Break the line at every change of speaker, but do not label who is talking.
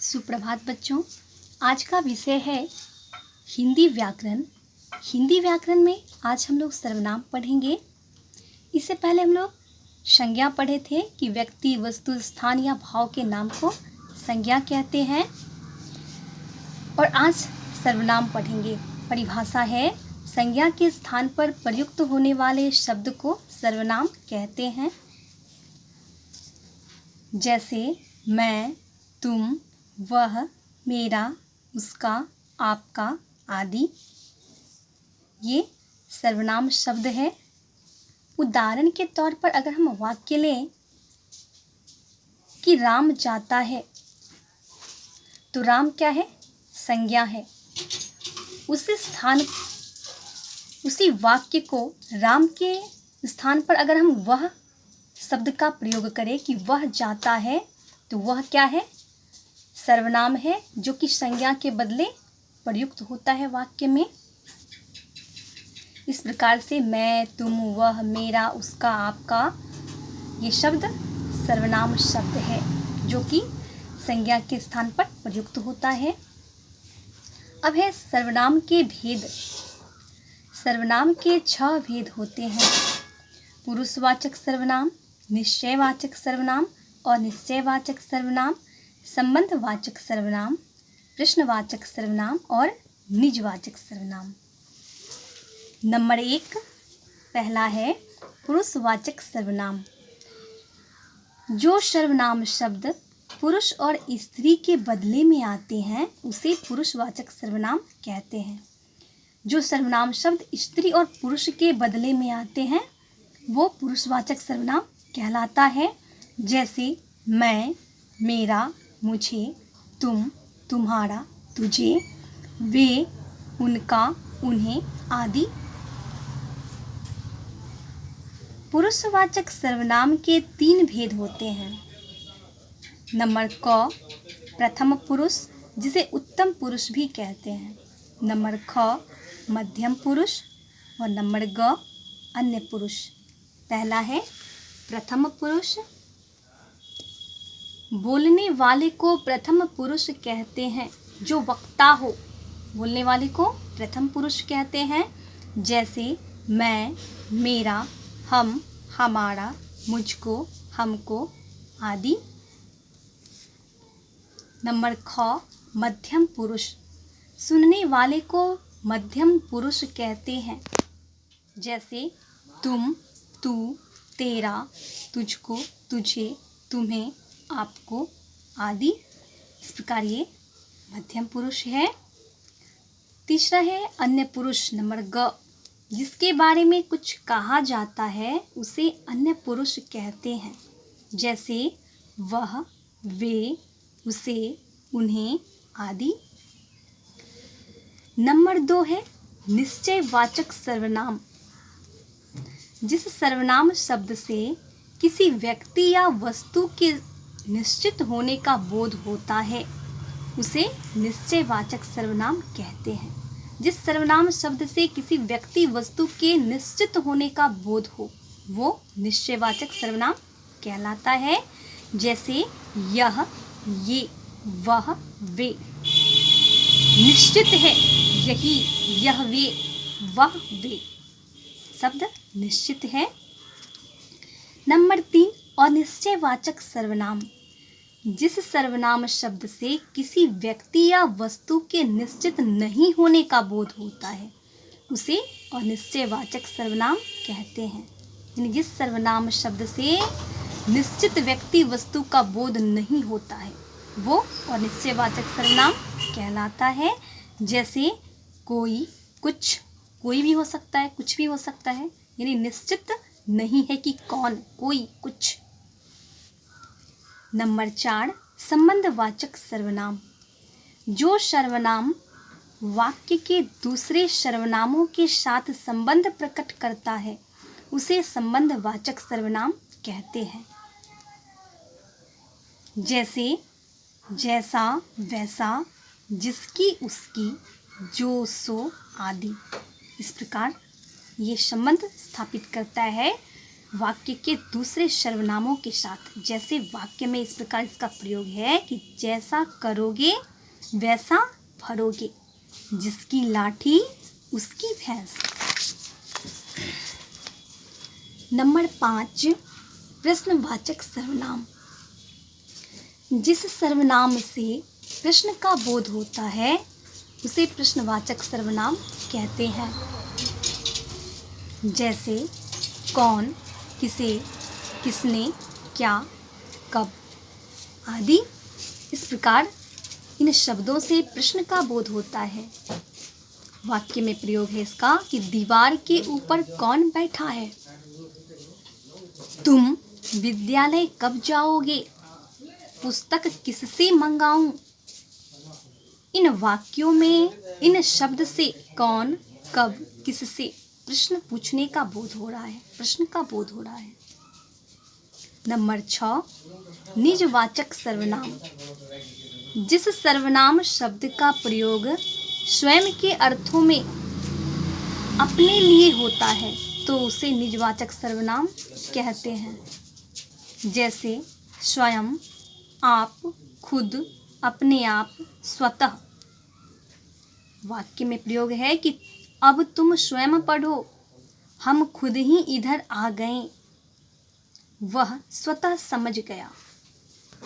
सुप्रभात बच्चों। आज का विषय है हिंदी व्याकरण। हिंदी व्याकरण में आज हम लोग सर्वनाम पढ़ेंगे। इससे पहले हम लोग संज्ञा पढ़े थे कि व्यक्ति, वस्तु, स्थान या भाव के नाम को संज्ञा कहते हैं। और आज सर्वनाम पढ़ेंगे। परिभाषा है, संज्ञा के स्थान पर प्रयुक्त होने वाले शब्द को सर्वनाम कहते हैं। जैसे मैं, तुम, वह, मेरा, उसका, आपका आदि, ये सर्वनाम शब्द है। उदाहरण के तौर पर अगर हम वाक्य लें कि राम जाता है, तो राम क्या है? संज्ञा है। उसी वाक्य को राम के स्थान पर अगर हम वह शब्द का प्रयोग करें कि वह जाता है, तो वह क्या है? सर्वनाम है, जो कि संज्ञा के बदले प्रयुक्त होता है वाक्य में। इस प्रकार से मैं, तुम, वह, मेरा, उसका, आपका, ये शब्द सर्वनाम शब्द है, जो कि संज्ञा के स्थान पर प्रयुक्त होता है। अब है सर्वनाम के भेद। सर्वनाम के 6 भेद होते हैं: पुरुषवाचक सर्वनाम, निश्चयवाचक सर्वनाम और निश्चयवाचक सर्वनाम, संबंधवाचक सर्वनाम, प्रश्नवाचक सर्वनाम और निजवाचक सर्वनाम। नंबर 1 पहला है पुरुषवाचक सर्वनाम। जो सर्वनाम शब्द पुरुष और स्त्री के बदले में आते हैं, उसे पुरुषवाचक सर्वनाम कहते हैं। जो सर्वनाम शब्द स्त्री और पुरुष के बदले में आते हैं, वो पुरुषवाचक सर्वनाम कहलाता है। जैसे मैं, मेरा, मुझे, तुम, तुम्हारा, तुझे, वे, उनका, उन्हें आदि। पुरुषवाचक सर्वनाम के 3 भेद होते हैं। नंबर क प्रथम पुरुष, जिसे उत्तम पुरुष भी कहते हैं। नंबर ख मध्यम पुरुष और नंबर ग अन्य पुरुष। पहला है प्रथम पुरुष। बोलने वाले को प्रथम पुरुष कहते हैं, जो वक्ता हो। बोलने वाले को प्रथम पुरुष कहते हैं। जैसे मैं, मेरा, हम, हमारा, मुझको, हमको आदि। नंबर ख मध्यम पुरुष। सुनने वाले को मध्यम पुरुष कहते हैं। जैसे तुम, तू, तेरा, तुझको, तुझे, तुम्हें, आपको आदि। इस प्रकार ये मध्यम पुरुष है। तीसरा है अन्य पुरुष, नंबर ग। जिसके बारे में कुछ कहा जाता है, उसे अन्य पुरुष कहते हैं। जैसे वह, वे, उसे, उन्हें आदि। नंबर 2 है निश्चयवाचक सर्वनाम। जिस सर्वनाम शब्द से किसी व्यक्ति या वस्तु के निश्चित होने का बोध होता है, उसे निश्चयवाचक सर्वनाम कहते हैं। जिस सर्वनाम शब्द से किसी व्यक्ति, वस्तु के निश्चित होने का बोध हो, वो निश्चयवाचक सर्वनाम कहलाता है। जैसे यह, ये, वह, वे। निश्चित है, यही, यह, वे, वह, वे शब्द निश्चित है। नंबर 3 अनिश्चयवाचक सर्वनाम। जिस सर्वनाम शब्द से किसी व्यक्ति या वस्तु के निश्चित नहीं होने का बोध होता है, उसे अनिश्चयवाचक सर्वनाम कहते हैं। यानी जिस सर्वनाम शब्द से निश्चित व्यक्ति, वस्तु का बोध नहीं होता है, वो अनिश्चयवाचक सर्वनाम कहलाता है। जैसे कोई, कुछ, कोई भी हो सकता है, कुछ भी हो सकता है, यानी निश्चित नहीं है कि कौन, कोई, कुछ। नंबर 4 संबंधवाचक सर्वनाम। जो सर्वनाम वाक्य के दूसरे सर्वनामों के साथ संबंध प्रकट करता है, उसे संबंधवाचक सर्वनाम कहते हैं। जैसे जैसा, वैसा, जिसकी, उसकी, जो, सो आदि। इस प्रकार ये संबंध स्थापित करता है वाक्य के दूसरे सर्वनामों के साथ। जैसे वाक्य में इस प्रकार इसका प्रयोग है कि जैसा करोगे वैसा भरोगे, जिसकी लाठी उसकी भैंस। नंबर 5, प्रश्नवाचक सर्वनाम। जिस सर्वनाम से प्रश्न का बोध होता है उसे प्रश्नवाचक सर्वनाम कहते हैं। जैसे कौन, किसे, किसने, क्या, कब आदि। इस प्रकार इन शब्दों से प्रश्न का बोध होता है। वाक्य में प्रयोग है इसका कि दीवार के ऊपर कौन बैठा है, तुम विद्यालय कब जाओगे, पुस्तक किससे मंगाऊं। इन वाक्यों में इन शब्द से कौन, कब, किससे प्रश्न पूछने का बोध हो रहा है, प्रश्न का बोध हो रहा है। नंबर 6, निजवाचक सर्वनाम। जिस सर्वनाम शब्द का प्रयोग स्वयं के अर्थों में अपने लिए होता है तो उसे निजवाचक सर्वनाम कहते हैं। जैसे स्वयं, आप, खुद, अपने आप, स्वतः। वाक्य में प्रयोग है कि अब तुम स्वयं पढ़ो, हम खुद ही इधर आ गए, वह स्वतः समझ गया।